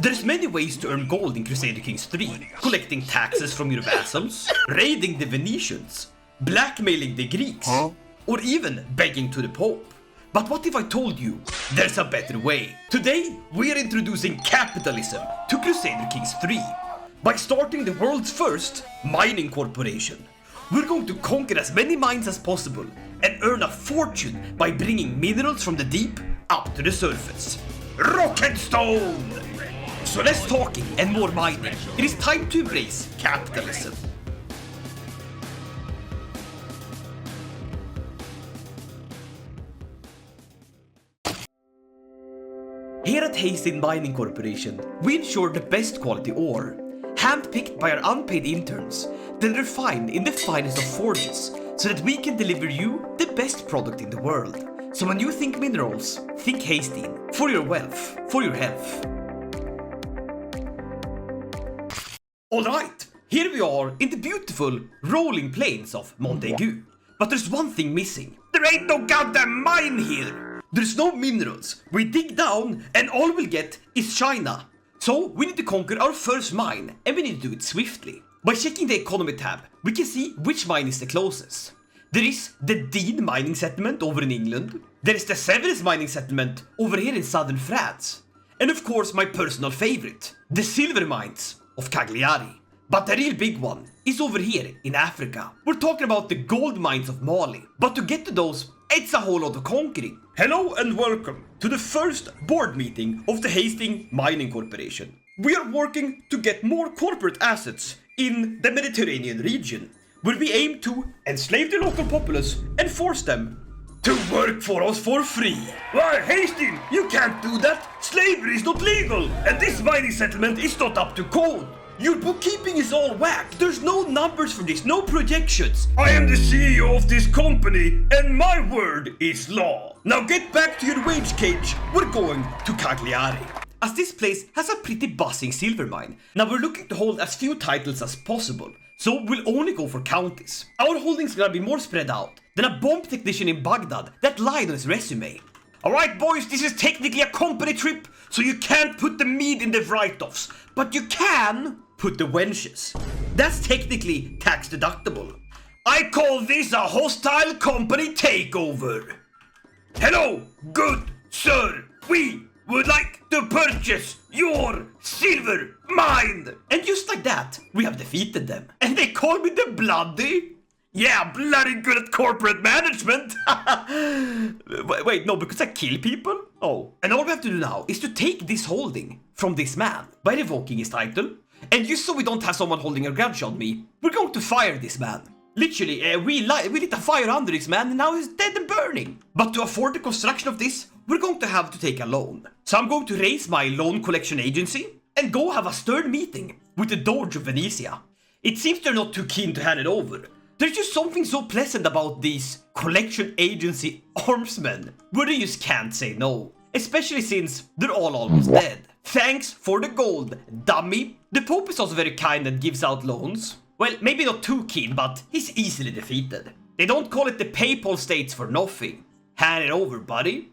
There's many ways to earn gold in Crusader Kings 3. Collecting taxes from your vassals, raiding the Venetians, blackmailing the Greeks, or even begging to the Pope. But what if I told you there's a better way? Today, we are introducing capitalism to Crusader Kings 3 by starting the world's first mining corporation. We're going to conquer as many mines as possible and earn a fortune by bringing minerals from the deep up to the surface. Rock and stone! So less talking and more mining. It is time to embrace capitalism. Here at Haesteinn Mining Corporation, we ensure the best quality ore, handpicked by our unpaid interns, then refined in the finest of forges, so that we can deliver you the best product in the world. So when you think minerals, think Haesteinn. For your wealth, for your health. Alright, here we are in the beautiful rolling plains of Montague. But there's one thing missing. There ain't no goddamn mine here! There's no minerals. We dig down and all we'll get is China. So we need to conquer our first mine and we need to do it swiftly. By checking the economy tab, we can see which mine is the closest. There is the Dean mining settlement over in England. There is the Severus mining settlement over here in southern France. And of course my personal favorite, the silver mines of Cagliari. But the real big one is over here in Africa. We're talking about the gold mines of Mali. But to get to those, it's a whole lot of conquering. Hello and welcome to the first board meeting of the Haesteinn Mining Corporation. We are working to get more corporate assets in the Mediterranean region, where we aim to enslave the local populace and force them to work for us for free. Why, Haesteinn, you can't do that. Slavery is not legal, and this mining settlement is not up to code. Your bookkeeping is all whack. There's no numbers for this, no projections. I am the CEO of this company, and my word is law. Now get back to your wage cage. We're going to Cagliari. As this place has a pretty buzzing silver mine, now we're looking to hold as few titles as possible. So we'll only go for counties. Our holdings are gonna be more spread out than a bomb technician in Baghdad that lied on his resume. Alright boys, this is technically a company trip, so you can't put the meat in the write-offs, but you can put the wenches. That's technically tax deductible. I call this a hostile company takeover. Hello, good sir, we would like to purchase your silver mine. And just like that, we have defeated them. And they call me the Bloody? Yeah, bloody good at corporate management. Wait, no, because I kill people? Oh. And all we have to do now is to take this holding from this man by revoking his title. And just so we don't have someone holding a grudge on me, we're going to fire this man. Literally, we lit a fire under this man and now he's dead and burning. But to afford the construction of this, we're going to have to take a loan. So I'm going to raise my loan collection agency and go have a stern meeting with the Doge of Venetia. It seems they're not too keen to hand it over. There's just something so pleasant about these collection agency armsmen, where they just can't say no. Especially since they're all almost dead. Thanks for the gold, dummy. The Pope is also very kind and gives out loans. Well, maybe not too keen, but he's easily defeated. They don't call it the Papal States for nothing. Hand it over, buddy.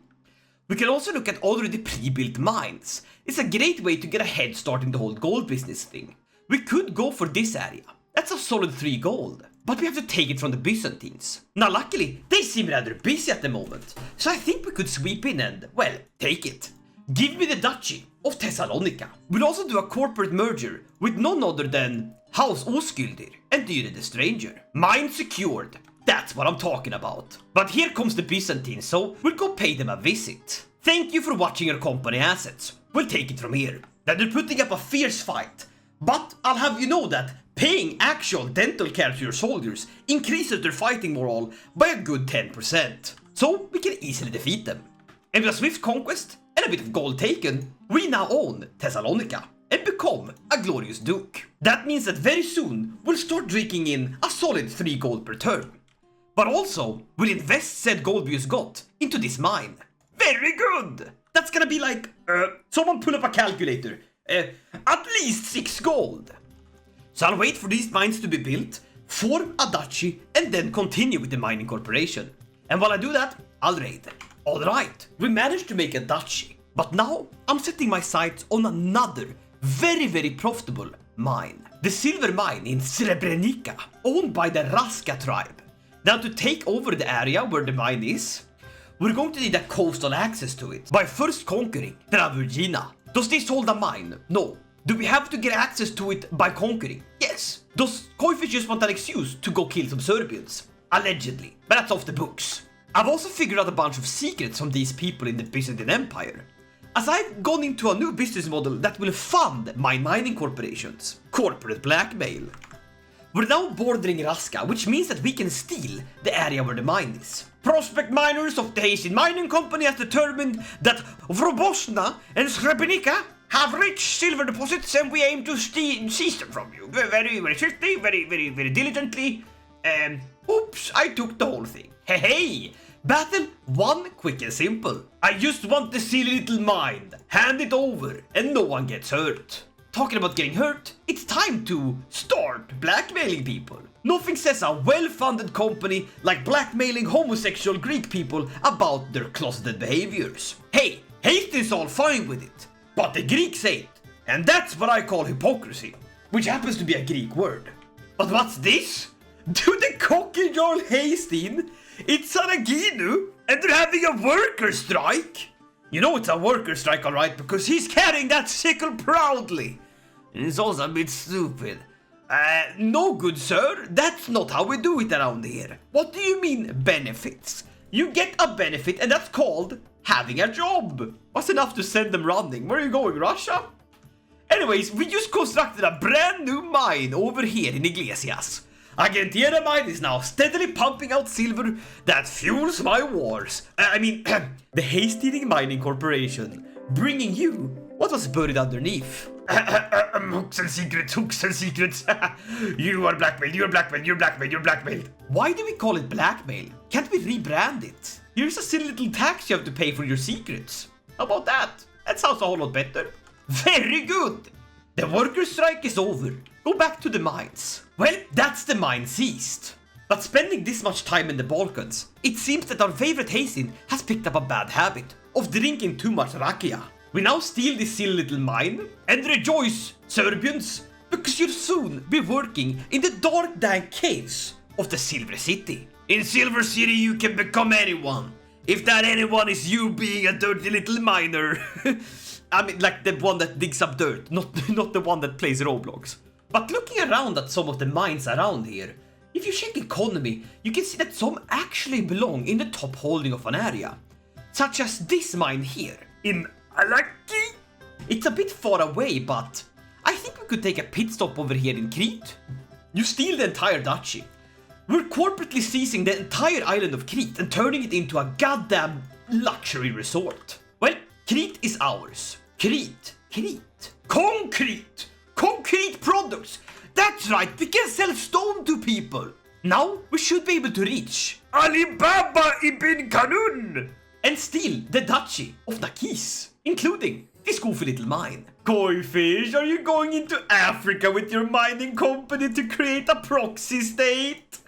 We can also look at already pre-built mines. It's a great way to get a head start in the whole gold business thing. We could go for this area. That's a solid 3 gold. But we have to take it from the Byzantines. Now luckily, they seem rather busy at the moment. So I think we could sweep in and, well, take it. Give me the Duchy of Thessalonica. We'll also do a corporate merger with none other than House Oskildir and Dyre the Stranger. Mine secured. That's what I'm talking about. But here comes the Byzantines, so we'll go pay them a visit. Thank you for watching our company assets. We'll take it from here. Now they're putting up a fierce fight. But I'll have you know that paying actual dental care to your soldiers increases their fighting morale by a good 10%. So we can easily defeat them. And with a swift conquest and a bit of gold taken, we now own Thessalonica and become a glorious duke. That means that very soon we'll start drinking in a solid 3 gold per turn. But also, we'll invest said gold we just got into this mine. Very good! That's gonna be like, someone pull up a calculator. At least 6 gold. So I'll wait for these mines to be built, form a duchy, and then continue with the mining corporation. And while I do that, I'll raid. Alright, we managed to make a duchy. But now I'm setting my sights on another very profitable mine. The silver mine in Srebrenica, owned by the Raska tribe. Now to take over the area where the mine is, we're going to need a coastal access to it by first conquering Travergina. Does this hold a mine? No. Do we have to get access to it by conquering? Yes. Does Koifish just want an excuse to go kill some Serbians? Allegedly. But that's off the books. I've also figured out a bunch of secrets from these people in the Byzantine Empire, as I've gone into a new business model that will fund my mining corporations. Corporate blackmail. We're now bordering Raska, which means that we can steal the area where the mine is. Prospect miners of the Haesteinn Mining Company has determined that Vrobosna and Srebrenica have rich silver deposits, and we aim to seize them from you. Very swiftly, very diligently. Oops, I took the whole thing. Hey! Battle 1, quick and simple. I just want the silly little mine. Hand it over and no one gets hurt. Talking about getting hurt, it's time to start blackmailing people. Nothing says a well-funded company like blackmailing homosexual Greek people about their closeted behaviors. Hey, Haesteinn's all fine with it, but the Greeks ain't. And that's what I call hypocrisy, which happens to be a Greek word. But what's this? To the cocky Jarl Haesteinn, it's Saraginu, and they're having a worker strike. You know it's a worker strike, alright, because he's carrying that sickle proudly. And it's also a bit stupid. No good sir, that's not how we do it around here. What do you mean benefits? You get a benefit and that's called having a job. What's enough to send them running? Where are you going, Russia? Anyways, we just constructed a brand new mine over here in Iglesias. Agentiera mine is now steadily pumping out silver that fuels my wars. The Haesteinn Mining Corporation, bringing you what was buried underneath. Hooks and secrets. You are blackmailed, you're blackmailed. Why do we call it blackmail? Can't we rebrand it? Here's a silly little tax you have to pay for your secrets. How about that? That sounds a whole lot better. Very good. The worker strike is over. Go back to the mines. Well, that's the mine seized. But spending this much time in the Balkans, it seems that our favorite Haesteinn has picked up a bad habit of drinking too much rakia. We now steal this silly little mine and rejoice, Serbians, because you'll soon be working in the dark, dank caves of the Silver City. In Silver City, you can become anyone. If that anyone is you being a dirty little miner. Like the one that digs up dirt, not the one that plays Roblox. But looking around at some of the mines around here, if you check economy, you can see that some actually belong in the top holding of an area. Such as this mine here, in Alaki. It's a bit far away, but I think we could take a pit stop over here in Crete. You steal the entire duchy. We're corporately seizing the entire island of Crete and turning it into a goddamn luxury resort. Well, Crete is ours. Crete. Concrete products. That's right, we can sell stone to people. Now we should be able to reach Alibaba ibn Kanun and steal the duchy of Nakis, including this goofy little mine. Koifish, are you going into Africa with your mining company to create a proxy state?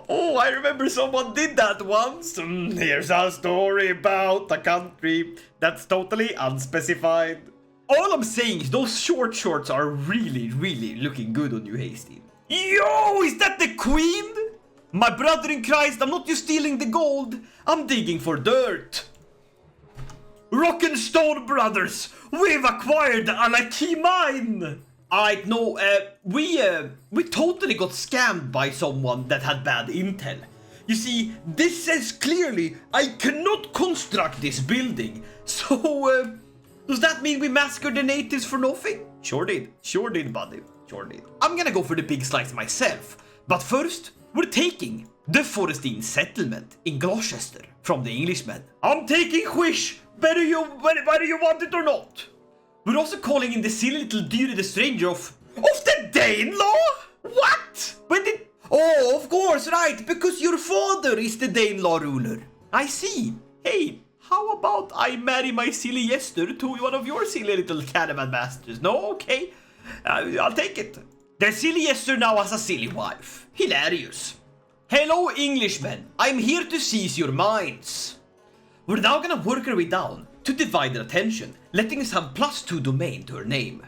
Oh, I remember someone did that once. Here's a story about a country that's totally unspecified. All I'm saying is those short shorts are really looking good on you, Haesteinn. Yo, is that the queen? My brother in Christ, I'm not just stealing the gold, I'm digging for dirt. Rock and Stone brothers, we've acquired the Alaki mine. Alright, no, we totally got scammed by someone that had bad intel. You see, this says clearly I cannot construct this building. So, does that mean we massacred the natives for nothing? Sure did, buddy. Sure did. I'm gonna go for the big slice myself. But first, we're taking the Forestine settlement in Gloucester from the Englishmen. I'm taking Whish, whether you want it or not. We're also calling in the silly little Dyre the Stranger of the Danelaw? What? When did... Oh, of course, right, because your father is the Danelaw ruler. I see. Hey, how about I marry my silly Yester to one of your silly little caravan masters? No? Okay. I'll take it. The silly Yester now has a silly wife. Hilarious. Hello, Englishmen. I'm here to seize your mines. We're now gonna work our way down to divide their attention, letting us have +2 domain to her name.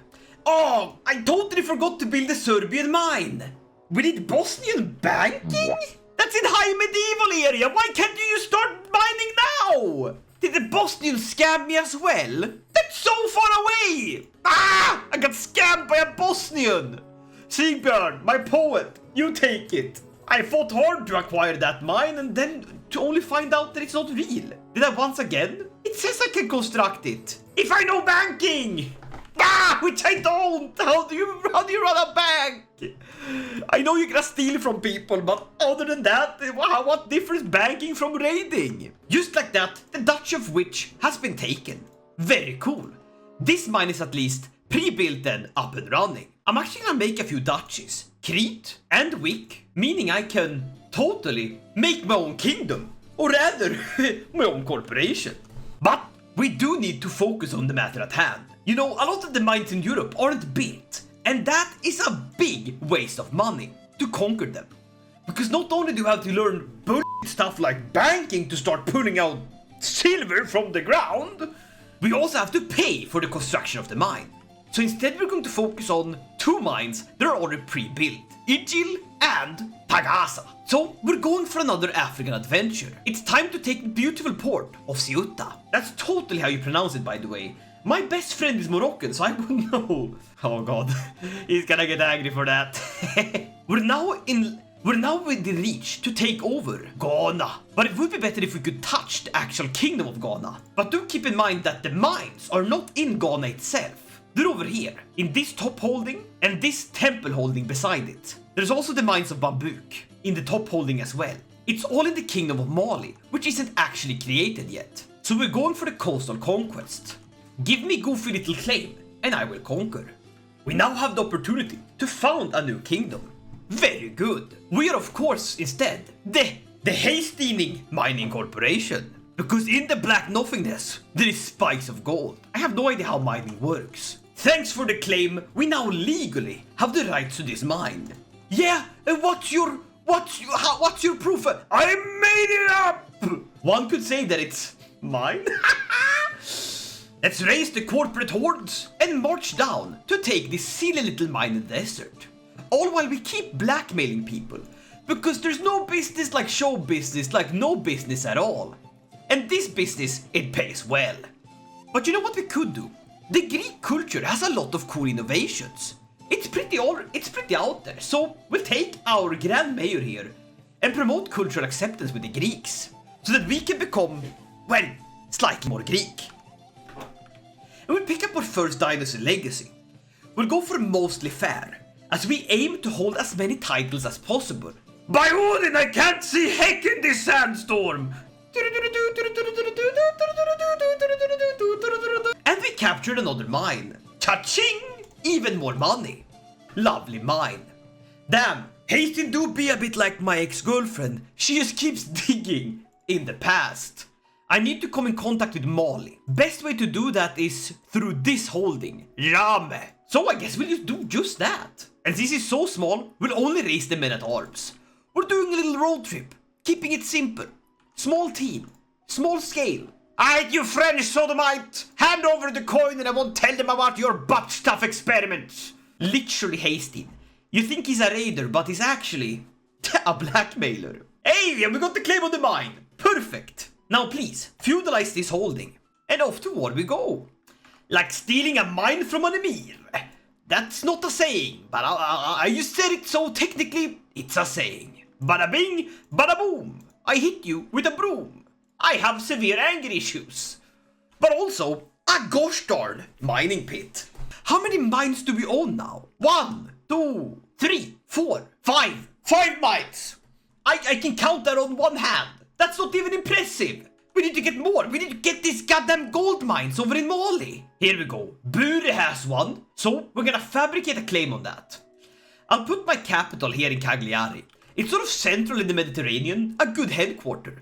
Oh, I totally forgot to build a Serbian mine. We need Bosnian banking? That's in high medieval area. Why can't you start mining now? Did the Bosnians scam me as well? That's so far away. Ah, I got scammed by a Bosnian. Sigbjörn, my poet, you take it. I fought hard to acquire that mine and then to only find out that it's not real. Did I once again? It says I can construct it. If I know banking! Ah, which I don't! How do you run a bank? I know you can steal from people, but other than that, what difference banking from raiding? Just like that, the Duchy of Witch has been taken. Very cool. This mine is at least pre-built and up and running. I'm actually gonna make a few duchies, Crete and Wick, meaning I can totally make my own kingdom, or rather, my own corporation. But we do need to focus on the matter at hand. You know, a lot of the mines in Europe aren't built, and that is a big waste of money to conquer them. Because not only do you have to learn bullshit stuff like banking to start pulling out silver from the ground, we also have to pay for the construction of the mine. So instead we're going to focus on 2 mines that are already pre-built, Igil and Tagasa. So we're going for another African adventure. It's time to take the beautiful port of Ceuta. That's totally how you pronounce it, by the way. My best friend is Moroccan, so I wouldn't know. Oh god, he's gonna get angry for that. We're now within reach to take over Ghana. But it would be better if we could touch the actual kingdom of Ghana. But do keep in mind that the mines are not in Ghana itself. They're over here, in this top holding and this temple holding beside it. There's also the mines of Bambouk in the top holding as well. It's all in the kingdom of Mali, which isn't actually created yet. So we're going for the coastal conquest. Give me goofy little claim and I will conquer. We now have the opportunity to found a new kingdom. Very good. We are of course instead the Haesteinn Mining Corporation. Because in the black nothingness, there is spikes of gold. I have no idea how mining works. Thanks for the claim, we now legally have the rights to this mine. Yeah, and what's your proof? I made it up! One could say that it's mine. Let's raise the corporate hordes and march down to take this silly little mine in the desert. All while we keep blackmailing people. Because there's no business like show business, like no business at all. And this business, it pays well. But you know what we could do? The Greek culture has a lot of cool innovations. It's pretty out there, so we'll take our Grand Mayor here and promote cultural acceptance with the Greeks, so that we can become, well, slightly more Greek. And we'll pick up our first dynasty legacy. We'll go for mostly fair, as we aim to hold as many titles as possible. By Odin, I can't see heck in this sandstorm! And we captured another mine. Cha-ching! Even more money. Lovely mine. Damn, Haesteinn do be a bit like my ex-girlfriend. She just keeps digging in the past. I need to come in contact with Mali. Best way to do that is through this holding, Rame. So I guess we'll just do just that. And this is so small, we'll only raise the men at arms. We're doing a little road trip, keeping it simple. Small team, small scale. Alright, you French sodomite, hand over the coin and I won't tell them about your butt stuff experiments. Literally Haesteinn. You think he's a raider, but he's actually a blackmailer. Hey, we got the claim on the mine. Perfect. Now please, feudalize this holding. And off to war we go. Like stealing a mine from an emir. That's not a saying, but I just said it, so technically it's a saying. Bada bing, bada boom. I hit you with a broom. I have severe anger issues. But also, a gosh darn mining pit. How many mines do we own now? 1, 2, 3, 4, 5. 5 mines. I can count that on one hand. That's not even impressive. We need to get more. We need to get these goddamn gold mines over in Mali. Here we go. Bure has one. So we're gonna fabricate a claim on that. I'll put my capital here in Cagliari. It's sort of central in the Mediterranean, a good headquarter.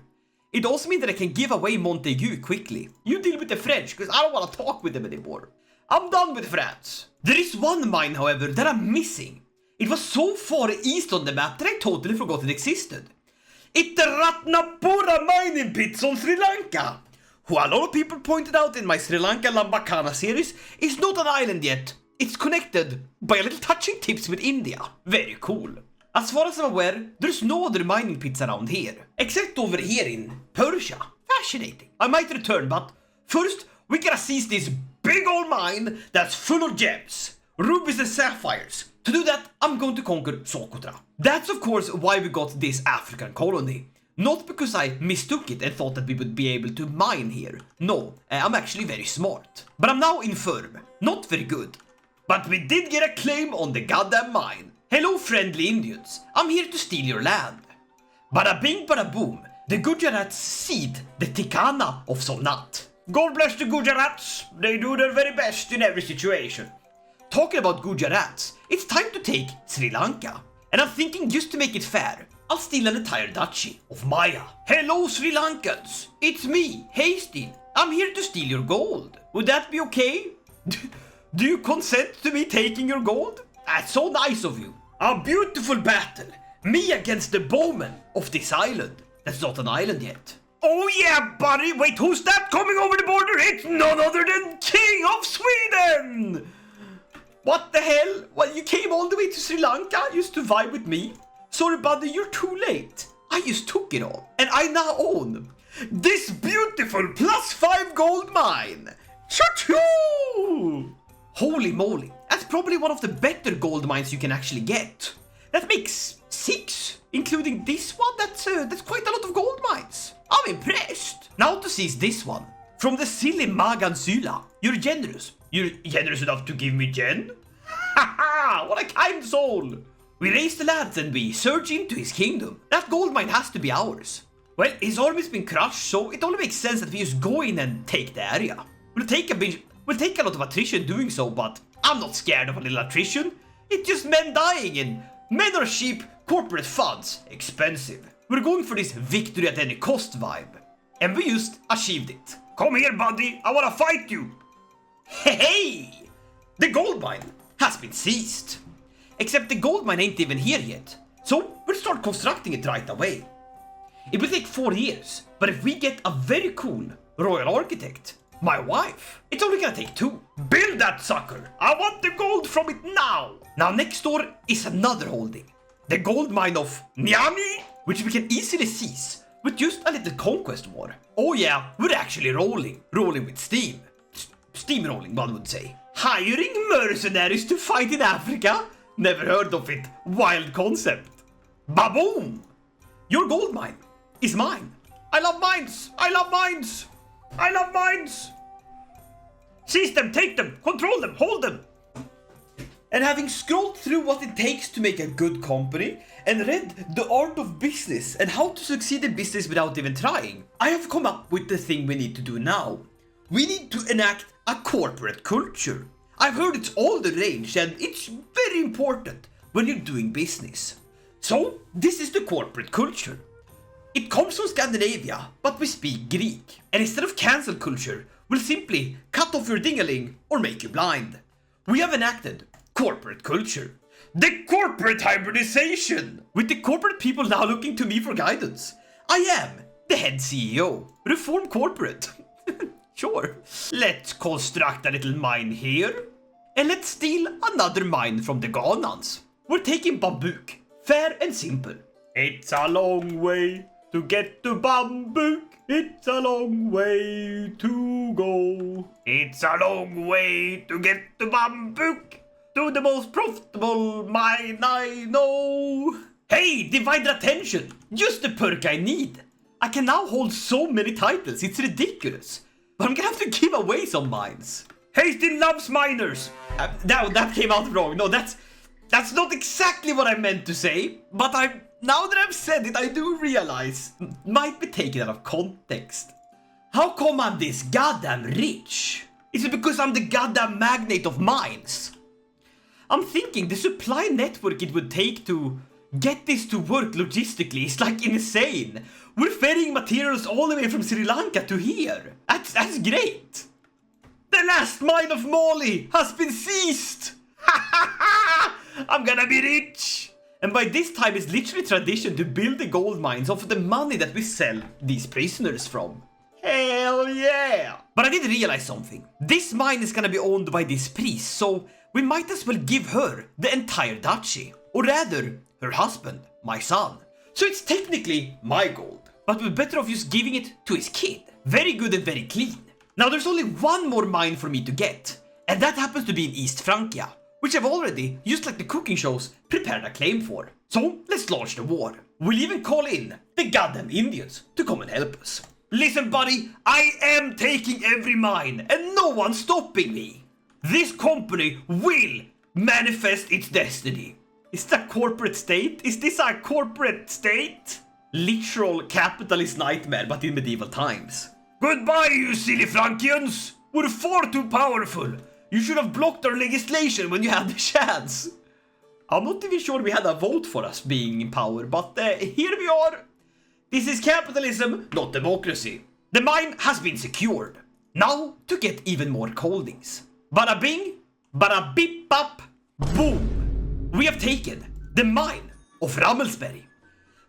It also means that I can give away Montaigu quickly. You deal with the French, because I don't want to talk with them anymore. I'm done with France. There is one mine, however, that I'm missing. It was so far east on the map that I totally forgot it existed. It's the Ratnapura mining pits on Sri Lanka. who a lot of people pointed out in my Sri Lanka Lambakana series, is not an island yet. It's connected by a little touching tips with India. Very cool. As far as I'm aware, there's no other mining pits around here, except over here in Persia. Fascinating. I might return, but first we gotta seize this big old mine that's full of gems, rubies and sapphires. To do that, I'm going to conquer Socotra. That's of course why we got this African colony. Not because I mistook it and thought that we would be able to mine here. No, I'm actually very smart. But I'm now infirm. Not very good. But we did get a claim on the goddamn mine. Hello friendly Indians, I'm here to steal your land. Bada bing bada boom, the Gujarats cede the Tikana of Somnath. God bless the Gujarats, they do their very best in every situation. Talking about Gujarats, it's time to take Sri Lanka. And I'm thinking just to make it fair, I'll steal an entire duchy of Maya. Hello Sri Lankans, it's me, Haesteinn. I'm here to steal your gold. Would that be okay? Do you consent to me taking your gold? That's so nice of you. A beautiful battle. Me against the bowman of this island. That's not an island yet. Oh yeah, buddy. Wait, who's that coming over the border? It's none other than King of Sweden. What the hell? Well, you came all the way to Sri Lanka just to vibe with me. Sorry, buddy, you're too late. I just took it all. And I now own this beautiful +5 gold mine. Choo-choo! Holy moly, that's probably one of the better gold mines you can actually get. That makes 6, including this one. That's quite a lot of gold mines. I'm impressed. Now to seize this one. From the silly Magan Syla. You're generous. You're generous enough to give me gen? Haha, what a kind soul. We raise the lads and we surge into his kingdom. That gold mine has to be ours. Well, his army's been crushed, so it only makes sense that we just go in and take the area. We'll take a lot of attrition doing so, but I'm not scared of a little attrition. It's just men dying and men are cheap, corporate funds expensive. We're going for this victory at any cost vibe. And we just achieved it. Come here, buddy. I wanna fight you. Hey! The gold mine has been seized. Except the gold mine ain't even here yet. So we'll start constructing it right away. It will take 4 years, but if we get a very cool royal architect, my wife, it's only gonna take 2. Build that sucker! I want the gold from it now! Now next door is another holding. The gold mine of Nyami, which we can easily seize with just a little conquest war. Oh yeah, we're actually rolling with steam. Steamrolling, one would say. Hiring mercenaries to fight in Africa? Never heard of it. Wild concept. Baboom! Your gold mine is mine. I love mines! I love mines! I love mines! Seize them, take them, control them, hold them! And having scrolled through what it takes to make a good company and read the art of business and how to succeed in business without even trying, I have come up with the thing we need to do now. We need to enact a corporate culture. I've heard it's all the rage and it's very important when you're doing business. So, this is the corporate culture. It comes from Scandinavia, but we speak Greek. And instead of cancel culture, we'll simply cut off your dingaling or make you blind. We have enacted corporate culture. The corporate hybridization! With the corporate people now looking to me for guidance. I am the head CEO. Reform corporate. Sure. Let's construct a little mine here. And let's steal another mine from the Ghanans. We're taking Bambouk. Fair and simple. It's a long way to get to Bambouk. It's a long way to go. It's a long way to get to Bambouk. To the most profitable mine I know. Hey, divided attention. Just the perk I need. I can now hold so many titles, it's ridiculous. But I'm gonna have to give away some mines. Haesteinn loves miners. No, that came out wrong. No, that's not exactly what I meant to say. But now that I've said it, I do realize might be taken out of context. How come I'm this goddamn rich? Is it because I'm the goddamn magnate of mines? I'm thinking the supply network it would take to get this to work logistically is like insane. We're ferrying materials all the way from Sri Lanka to here. That's great. The last mine of Mali has been seized. I'm gonna be rich. And by this time it's literally tradition to build the gold mines off of the money that we sell these prisoners from. Hell Hell yeah! But I did realize something. This mine is gonna be owned by this priest, so we might as well give her the entire duchy. Or rather, her husband, my son. So it's technically my gold. But we're better off just giving it to his kid. Very good and very clean. Now there's only one more mine for me to get. And that happens to be in East Francia, which I've already, just like the cooking shows, prepared a claim for. So let's launch the war. We'll even call in the goddamn Indians to come and help us. Listen buddy, I am taking every mine and no one's stopping me. This company will manifest its destiny. Is that a corporate state? Is this a corporate state? Literal capitalist nightmare, but in medieval times. Goodbye, you silly Frankians! We're far too powerful. You should have blocked our legislation when you had the chance. I'm not even sure we had a vote for us being in power, but here we are. This is capitalism, not democracy. The mine has been secured. Now to get even more holdings. Bada bing, bada beep bop, boom. We have taken the mine of Rammelsberry.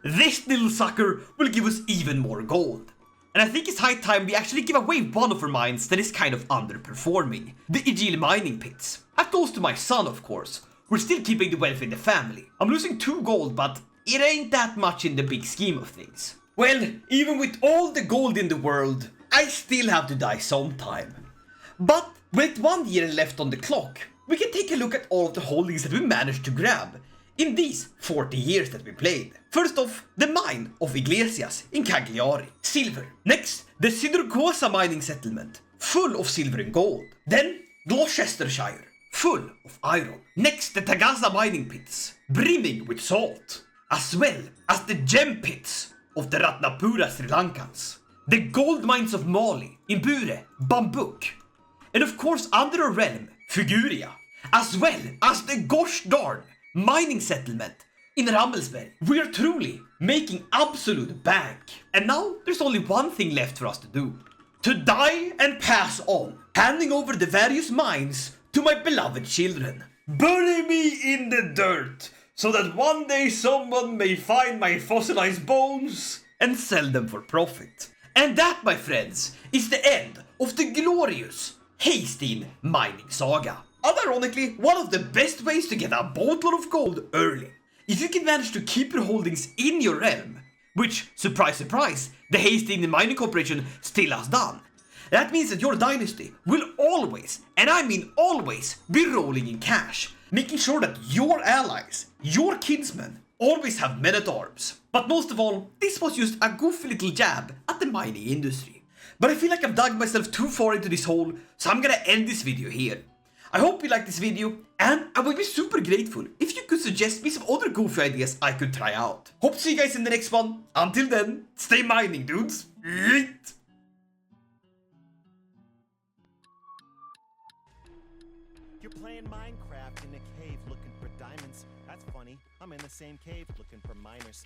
This little sucker will give us even more gold. And I think it's high time we actually give away one of our mines that is kind of underperforming. The Igil mining pits. A toast to my son, of course. We're still keeping the wealth in the family. I'm losing 2 gold, but it ain't that much in the big scheme of things. Well, even with all the gold in the world, I still have to die sometime. But with 1 year left on the clock, we can take a look at all of the holdings that we managed to grab in these 40 years that we played. First off, the mine of Iglesias in Cagliari, silver. Next, the Sidurcosa mining settlement, full of silver and gold. Then, Gloucestershire, full of iron. Next, the Tagasa mining pits, brimming with salt, as well as the gem pits of the Ratnapura Sri Lankans. The gold mines of Mali, Imbure, Bambuk. And of course, under our realm, Figuria, as well as the gosh darn mining settlement in Rammelsberg. We are truly making absolute bank. And now there's only one thing left for us to do. To die and pass on, handing over the various mines to my beloved children. Bury me in the dirt, so that one day someone may find my fossilized bones and sell them for profit. And that, my friends, is the end of the glorious Haesteinn mining saga. Unironically, one of the best ways to get a boatload of gold early. If you can manage to keep your holdings in your realm, which, surprise surprise, the Haesteinn Mining Corporation still has done, that means that your dynasty will always, and I mean always, be rolling in cash, making sure that your allies, your kinsmen, always have men at arms. But most of all, this was just a goofy little jab at the mining industry. But I feel like I've dug myself too far into this hole, so I'm gonna end this video here. I hope you liked this video, and I would be super grateful if you could suggest me some other goofy ideas I could try out. Hope to see you guys in the next one. Until then, stay mining, dudes. Yeet. You're playing Minecraft in a cave looking for diamonds. That's funny. I'm in the same cave looking for miners.